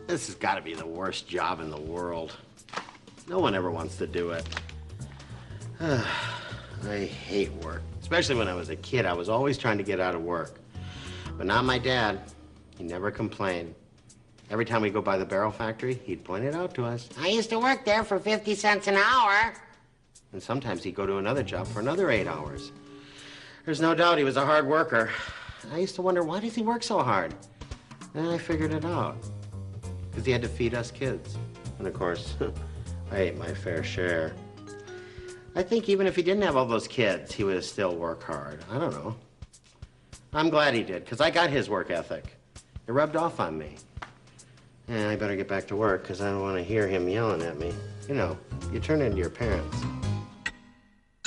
This has got to be the worst job in the world. No one ever wants to do it. I hate work. Especially when I was a kid. I was always trying to get out of work. But not my dad. He never complained. Every time we go by the barrel factory, he'd point it out to us. I used to work there for 50 cents an hour. And sometimes he'd go to another job for another 8 hours. There's no doubt he was a hard worker. I used to wonder, why does he work so hard? And I figured it out. Because he had to feed us kids. And of course, I ate my fair share. I think even if he didn't have all those kids, he would still work hard. I don't know. I'm glad he did, because I got his work ethic. It rubbed off on me. And I better get back to work, because I don't want to hear him yelling at me. You know, you turn into your parents.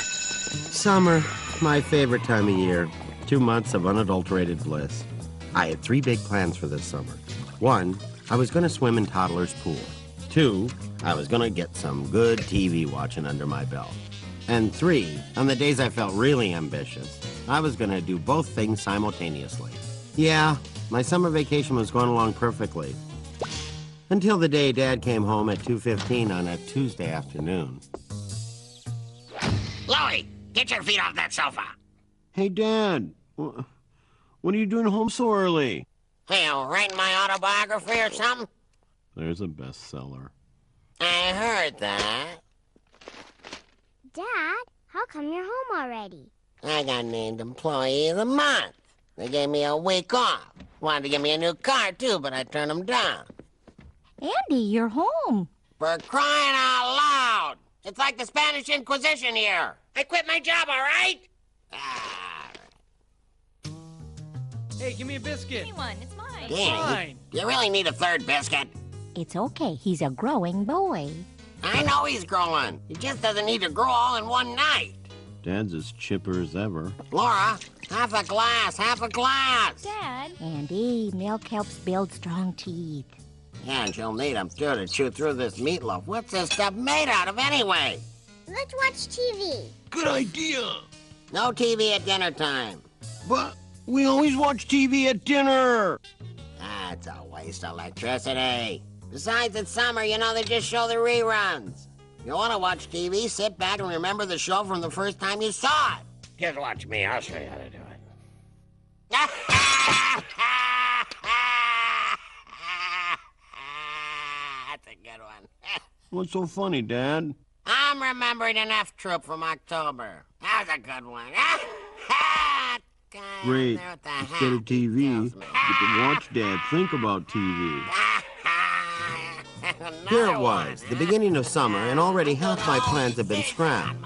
Summer, my favorite time of year. 2 months of unadulterated bliss. I had 3 big plans for this summer. 1, I was going to swim in Toddler's pool. 2, I was going to get some good TV watching under my belt. And 3, on the days I felt really ambitious, I was going to do both things simultaneously. Yeah, my summer vacation was going along perfectly. Until the day Dad came home at 2:15 on a Tuesday afternoon. Louie, get your feet off that sofa. Hey, Dad, what are you doing home so early? Hey, you writing my autobiography or something? There's a bestseller. I heard that. Dad, how come you're home already? I got named Employee of the Month. They gave me a week off. Wanted to give me a new car, too, but I turned them down. Andy, you're home. For crying out loud! It's like the Spanish Inquisition here. I quit my job, all right? Hey, give me a biscuit. Give me one, it's mine. Damn, Fine. you really need a third biscuit. It's okay, he's a growing boy. I know he's growing. He just doesn't need to grow all in one night. Dad's as chipper as ever. Laura, half a glass, half a glass. Dad. Andy, milk helps build strong teeth. Yeah, and you'll need them, too, to chew through this meatloaf. What's this stuff made out of, anyway? Let's watch TV. Good idea. No TV at dinner time. But we always watch TV at dinner. That's a waste of electricity. Besides, it's summer, you know, they just show the reruns. You want to watch TV, sit back and remember the show from the first time you saw it. Just watch me, I'll show you how to do it. That's a good one. What's so funny, Dad? I'm remembering an F troop from October. That was a good one. Great. Instead of TV, you can watch Dad think about TV. Here it was, the beginning of summer, and already half my plans have been scrapped.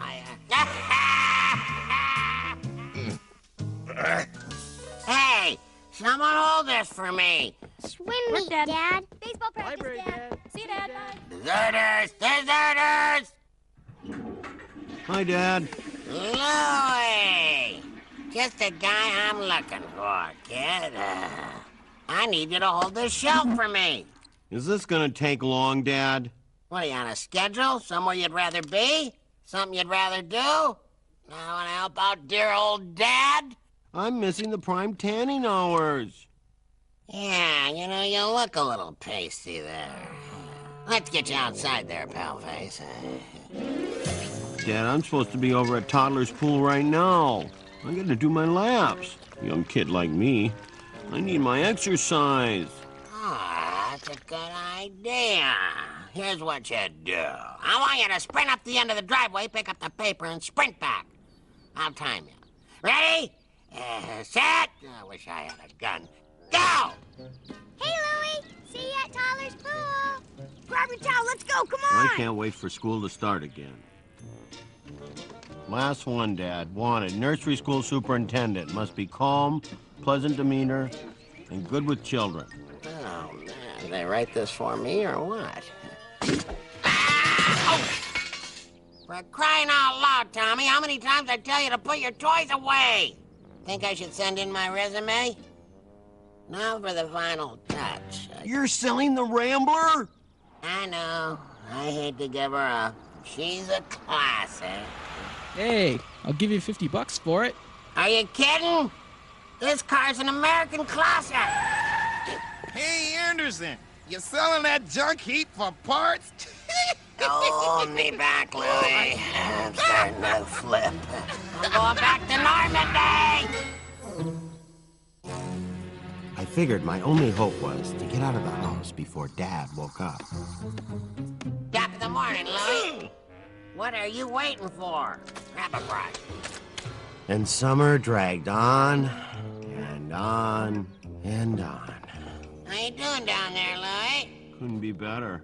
Hey, someone hold this for me. Swim meet, Dad. Baseball practice, Library, Dad. See you, Dad. Bye. Deserters! Deserters! Hi, Dad. Louie! Just the guy I'm looking for, kid. I need you to hold this shelf for me. Is this gonna take long, Dad? What, are you on a schedule? Somewhere you'd rather be? Something you'd rather do? Now want to help out dear old Dad? I'm missing the prime tanning hours. Yeah, you know, you look a little pasty there. Let's get you outside there, pal face. Dad, I'm supposed to be over at Toddler's pool right now. I gotta do my laps. Young kid like me, I need my exercise. Ah, that's a good idea. Here's what you do. I want you to sprint up the end of the driveway, pick up the paper, and sprint back. I'll time you. Ready? Set. I wish I had a gun. Go! Hey, Louie. See you at Tyler's pool. Grab your towel. Let's go. Come on. I can't wait for school to start again. Last one, Dad. Wanted. Nursery school superintendent. Must be calm, pleasant demeanor, and good with children. Oh, man. Did they write this for me or what? Ah! Oh! For crying out loud, Tommy, how many times I tell you to put your toys away? Think I should send in my resume? Now for the final touch. You're selling the Rambler? I know. I hate to give her up. She's a classic. Hey, I'll give you $50 for it. Are you kidding? This car's an American classic. Hey, Anderson, You selling that junk heap for parts? Hold me back, Louie. I'm starting to flip. I'm going back to Normandy! I figured my only hope was to get out of the house before Dad woke up. Top of the morning, Louie. What are you waiting for? Grab a brush. And summer dragged on and on and on. How you doing down there, Louie? Couldn't be better.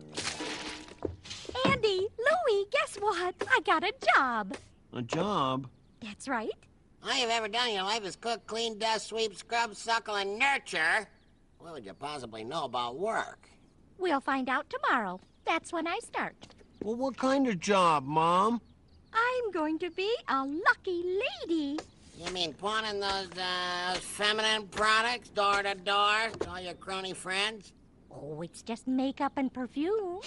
Andy, Louie, guess what? I got a job. A job? That's right. All you've ever done in your life is cook, clean, dust, sweep, scrub, suckle, and nurture. What would you possibly know about work? We'll find out tomorrow. That's when I start. Well, what kind of job, Mom? I'm going to be a lucky lady. You mean pawning those feminine products door to door to all your crony friends? Oh, it's just makeup and perfume.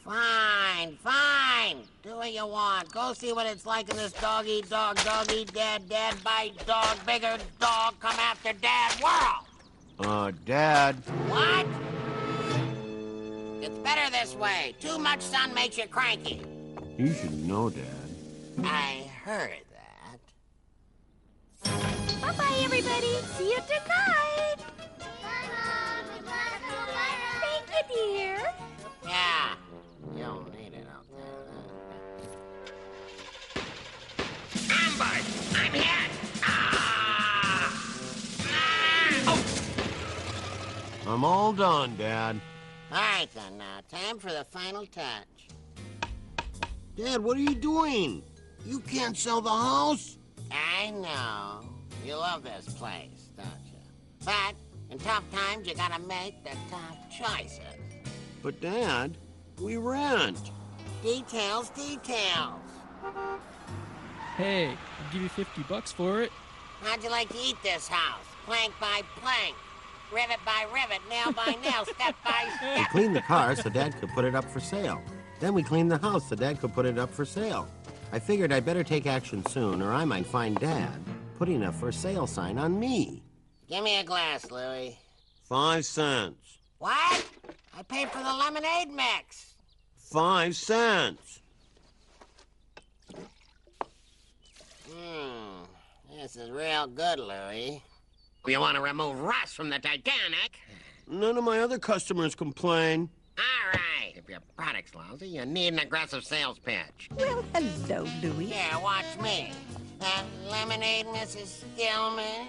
Fine, fine. Do what you want. Go see what it's like in this dog eat dog, dad bite dog, bigger dog, come after dad world. Dad. What? It's better this way. Too much sun makes you cranky. You should know, Dad. I heard that. Bye-bye, everybody. See you tonight. Thank you, dear. Yeah. You don't need it out there. Ambush! I'm hit! Ah! Ah! Oh! I'm all done, Dad. All right, then, now, time for the final touch. Dad, what are you doing? You can't sell the house. I know. You love this place, don't you? But in tough times, you gotta make the tough choices. But, Dad, we rent. Details, details. Hey, I'll give you $50 for it. How'd you like to eat this house? Plank by plank, rivet by rivet, nail by nail, step by We step. cleaned the car so Dad could put it up for sale. Then we cleaned the house so Dad could put it up for sale. I figured I'd better take action soon, or I might find Dad putting a for sale sign on me. Give me a glass, Louie. 5 cents. What? I paid for the lemonade mix. 5 cents. This is real good, Louie. You want to remove rust from the Titanic? None of my other customers complain. All right. If your product's lousy, you need an aggressive sales pitch. Well, hello, Louie. Here, watch me. Lemonade, Mrs. Stillman.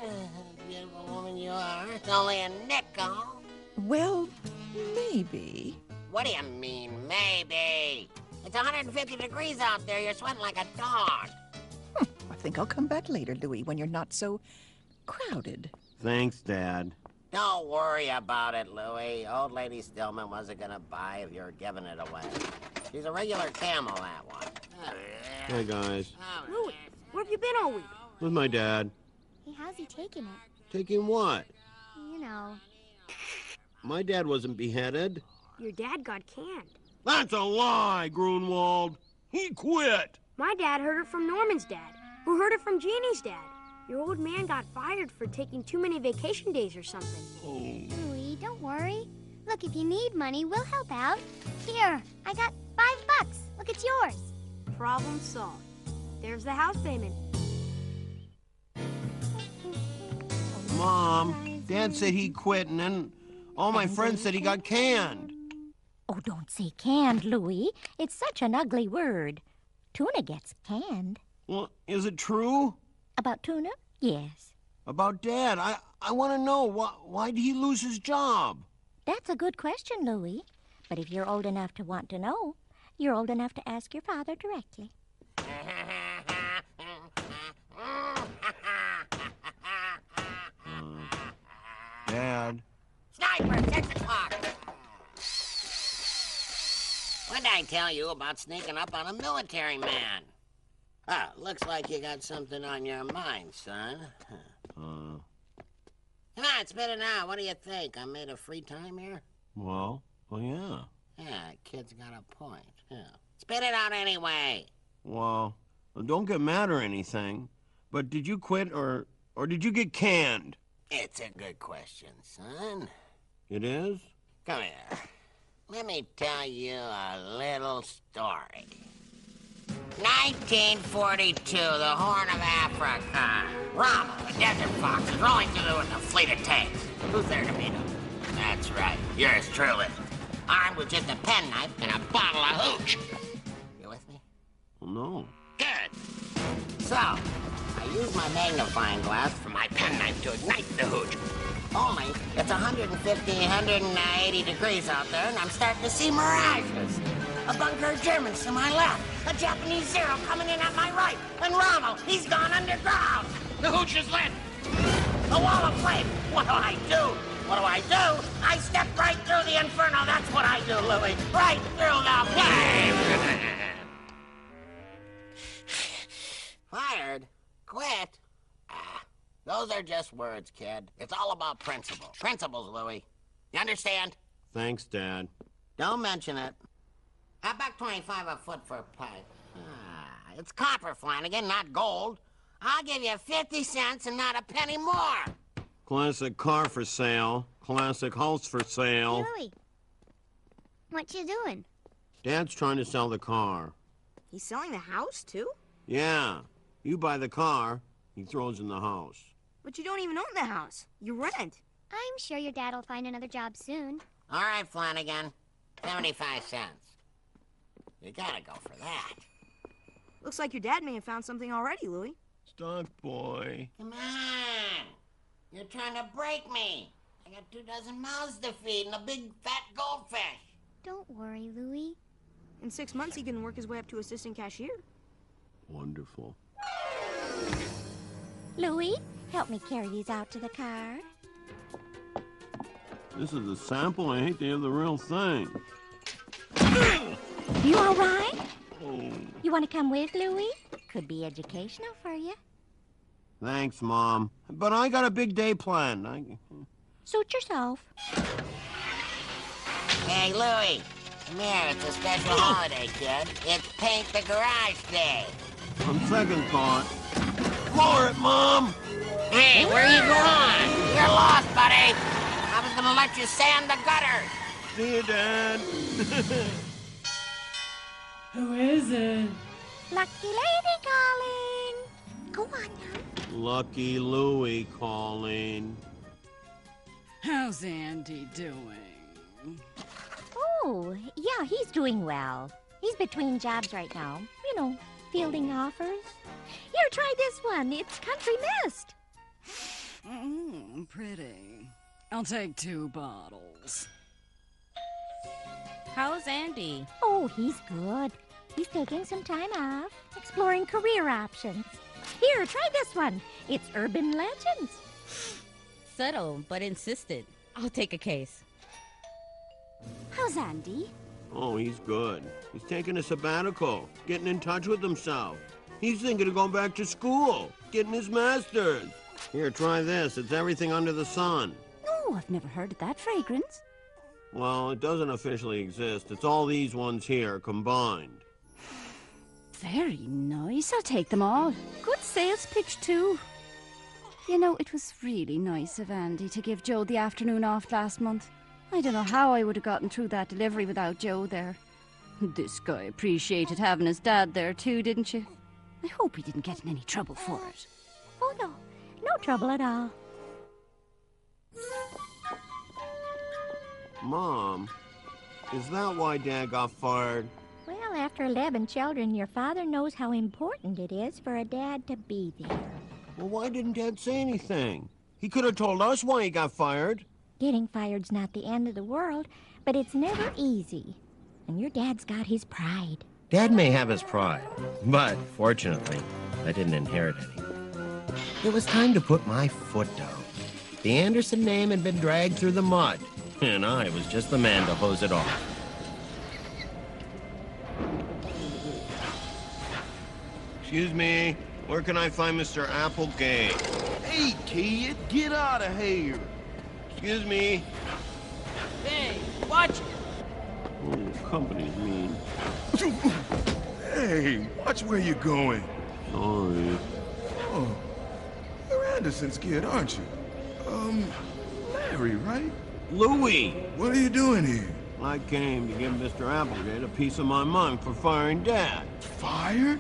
Beautiful woman you are. It's only a nickel. Well, maybe. What do you mean, maybe? It's 150 degrees out there. You're sweating like a dog. I think I'll come back later, Louie, when you're not so crowded. Thanks, Dad. Don't worry about it, Louie. Old lady Stillman wasn't gonna buy if you were giving it away. She's a regular camel, that one. Hey, guys. Louie, where have you been all week? With my dad. Hey, how's he taking it? Taking what? You know, My dad wasn't beheaded. your dad got canned. That's a lie, Grunwald. He quit. My dad heard it from Norman's dad, who heard it from Jeannie's dad. Your old man got fired for taking too many vacation days or something. Louie, don't worry. Look, if you need money, we'll help out. Here, I got $5. Look, it's yours. Problem solved. There's the house payment. Mom, Dad said he quit, and then all my friends said he got canned. Oh, don't say canned, Louie. It's such an ugly word. Tuna gets canned. Well, is it true? About tuna? Yes. About Dad, I want to know, why did he lose his job? That's a good question, Louie. But if you're old enough to want to know, you're old enough to ask your father directly. Dad. Sniper, 6 o'clock. What did I tell you about sneaking up on a military man? Ah, looks like you got something on your mind, son. Come on, spit it out. What do you think? I made a free time here? Well, yeah. Yeah, kid's got a point. Yeah. Spit it out anyway. Well, don't get mad or anything, but did you quit or did you get canned? It's a good question, son. It is? Come here. Let me tell you a little story. 1942, the Horn of Africa. Rommel, the desert fox, is rolling through with a fleet of tanks. Who's there to meet him? That's right, yours truly. Armed with just a penknife and a bottle of hooch. You with me? No. Good. So, I use my magnifying glass for my penknife to ignite the hooch. Only, it's 150, 180 degrees out there, and I'm starting to see mirages. A bunker of Germans to my left, a Japanese Zero coming in at my right, and Rommel, he's gone underground. The hooch is lit. A wall of flame. What do I do? What do I do? I step right through the inferno. That's what I do, Louie. Right through the flame. Fired? Quit? Those are just words, kid. It's all about principle. Principles, Louie. You understand? Thanks, Dad. Don't mention it. $1.25 a foot for a pipe. It's copper, Flanagan, not gold. I'll give you 50 cents and not a penny more. Classic car for sale. Classic house for sale. Louie, what you doing? Dad's trying to sell the car. He's selling the house, too? Yeah. You buy the car, he throws in the house. But you don't even own the house. You rent. I'm sure your dad will find another job soon. All right, Flanagan. 75 cents. You gotta go for that. Looks like your dad may have found something already, Louie. Stock boy. Come on. You're trying to break me. I got 24 mouths to feed and a big fat goldfish. Don't worry, Louie. In 6 months, he can work his way up to assistant cashier. Wonderful. Louie, help me carry these out to the car. This is a sample. I hate to have the real thing. You all right? Oh. You want to come with, Louie? Could be educational for you. Thanks, Mom. But I got a big day planned. Suit yourself. Hey, Louie. Come here. It's a special holiday, kid. It's Paint the Garage Day. On second thought. Lower it, Mom! Hey, where are you going? You're lost, buddy. I was gonna let you sand the gutter. See you, Dad. Who is it? Lucky lady calling. Go on now. Lucky Louie calling. How's Andy doing? Oh, yeah, he's doing well. He's between jobs right now. You know, fielding offers. Here, try this one. It's Country Mist. Pretty. I'll take 2 bottles. How's Andy? Oh, he's good. He's taking some time off, exploring career options. Here, try this one. It's Urban Legends. Subtle, but insistent. I'll take a case. How's Andy? Oh, he's good. He's taking a sabbatical, getting in touch with himself. He's thinking of going back to school, getting his master's. Here, try this. It's everything under the sun. Oh, I've never heard of that fragrance. Well, it doesn't officially exist. It's all these ones here combined. Very nice. I'll take them all. Good sales pitch, too. You know, it was really nice of Andy to give Joe the afternoon off last month. I don't know how I would have gotten through that delivery without Joe there. This guy appreciated having his dad there, too, didn't you? I hope he didn't get in any trouble for it. Oh, no. No trouble at all. Mom, is that why Dad got fired? Well, after 11 children, your father knows how important it is for a dad to be there. Well, why didn't Dad say anything? He could have told us why he got fired. Getting fired's not the end of the world, but it's never easy. And your dad's got his pride. Dad may have his pride, but fortunately, I didn't inherit any. It was time to put my foot down. The Anderson name had been dragged through the mud, and I was just the man to hose it off. Excuse me, where can I find Mr. Applegate? Hey, kid, get out of here. Excuse me. Hey, watch it. Oh, company's mean. Hey, watch where you're going. Sorry. Oh, you're Anderson's kid, aren't you? Larry, right? Louie! What are you doing here? I came to give Mr. Applegate a piece of my mind for firing Dad. Fired?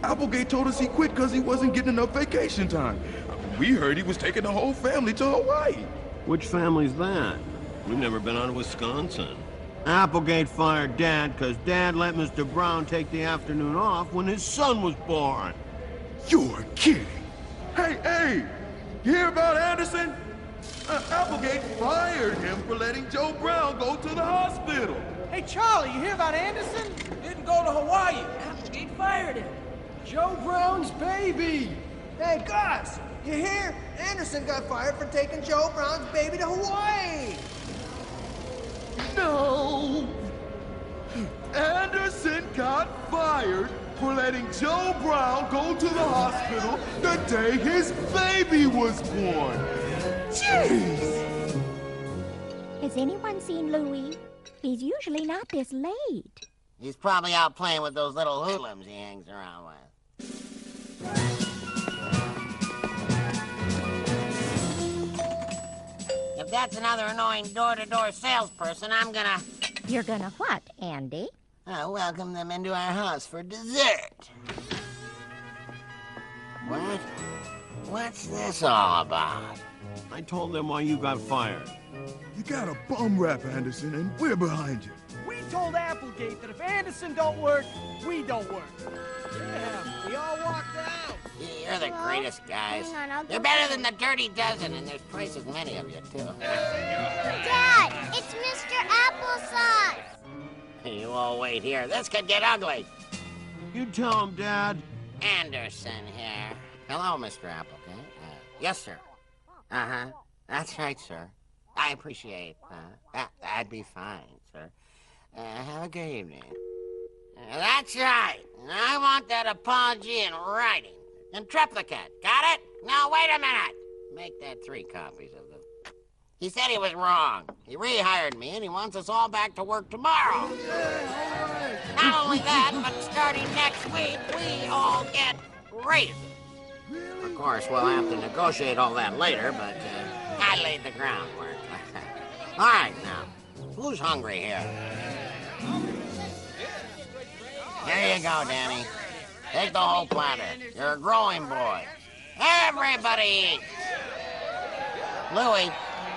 Applegate told us he quit because he wasn't getting enough vacation time. We heard he was taking the whole family to Hawaii. Which family's that? We've never been out of Wisconsin. Applegate fired Dad because Dad let Mr. Brown take the afternoon off when his son was born. You're kidding. Hey! You hear about Anderson? Applegate fired him for letting Joe Brown go to the hospital. Hey, Charlie, you hear about Anderson? Didn't go to Hawaii. Applegate fired him. Joe Brown's baby. Hey, Gus, you hear? Anderson got fired for taking Joe Brown's baby to Hawaii. No! Anderson got fired for letting Joe Brown go to the hospital the day his baby was born. Jeez! Has anyone seen Louie? He's usually not this late. He's probably out playing with those little hoodlums he hangs around with. If that's another annoying door-to-door salesperson, I'm gonna... You're gonna what, Andy? I'll welcome them into our house for dessert. What? What's this all about? I told them why you got fired. You got a bum rap, Anderson, and we're behind you. We told Applegate that if Anderson don't work, we don't work. Yeah, we all walked out. You're the greatest guys. Hang on, You're better than the Dirty Dozen, and there's twice as many of you, too. Dad, it's Mr. Applesauce. You all wait here. This could get ugly. You tell him, Dad. Anderson here. Hello, Mr. Applegate. Yes, sir. Uh-huh. That's right, sir. I appreciate that'd be fine, sir. Have a good evening. That's right. I want that apology in writing. In triplicate. Got it? Now, wait a minute. Make that 3 copies of them. He said he was wrong. He rehired me, and he wants us all back to work tomorrow. Not only that, but starting next week, we all get raises. Of course, we'll have to negotiate all that later, but I laid the groundwork. All right, now, who's hungry here? Here you go, Danny. Take the whole platter. You're a growing boy. Everybody eat. Louie,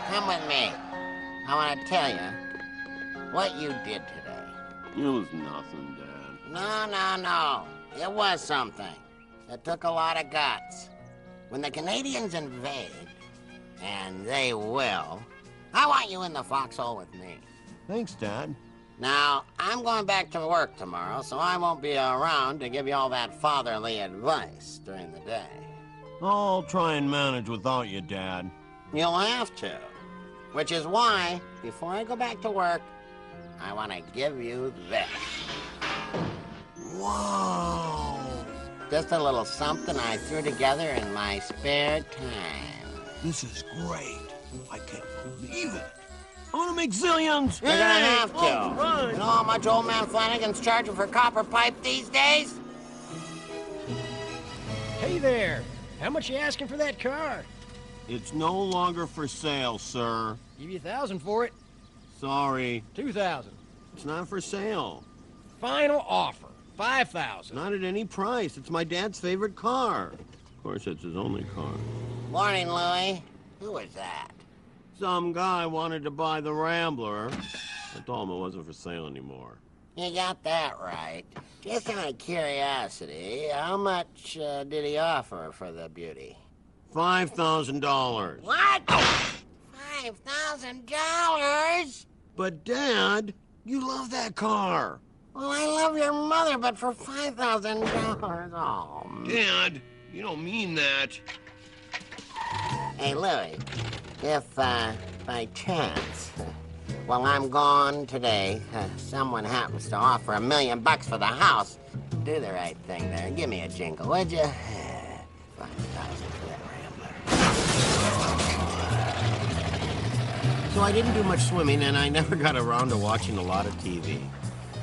come with me. I want to tell you what you did today. It was nothing, Dad. No. It was something. It took a lot of guts. When the Canadians invade, and they will, I want you in the foxhole with me. Thanks, Dad. Now, I'm going back to work tomorrow, so I won't be around to give you all that fatherly advice during the day. I'll try and manage without you, Dad. You'll have to. Which is why, before I go back to work, I want to give you this. Whoa! Just a little something I threw together in my spare time. This is great. I can't believe it. I want to make zillions. You're gonna have to. All right. You know how much old man Flanagan's charging for copper pipe these days? Hey there. How much you asking for that car? It's no longer for sale, sir. Give you $1,000 for it. Sorry. $2,000. It's not for sale. Final offer. $5,000. Not at any price. It's my dad's favorite car. Of course, it's his only car. Morning, Louie. Who is that? Some guy wanted to buy the Rambler. I told him it wasn't for sale anymore. You got that right. Just out of curiosity, how much did he offer for the beauty? $5,000. What? $5,000? But, Dad, you love that car. Well, I love your mother, but for $5,000, oh. Dad, you don't mean that. Hey, Louie, if, by chance, while I'm gone today, someone happens to offer $1 million for the house, do the right thing there and give me a jingle, would you? $5,000 for that Rambler. So I didn't do much swimming, and I never got around to watching a lot of TV.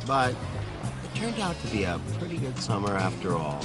But it turned out to be a pretty good summer after all.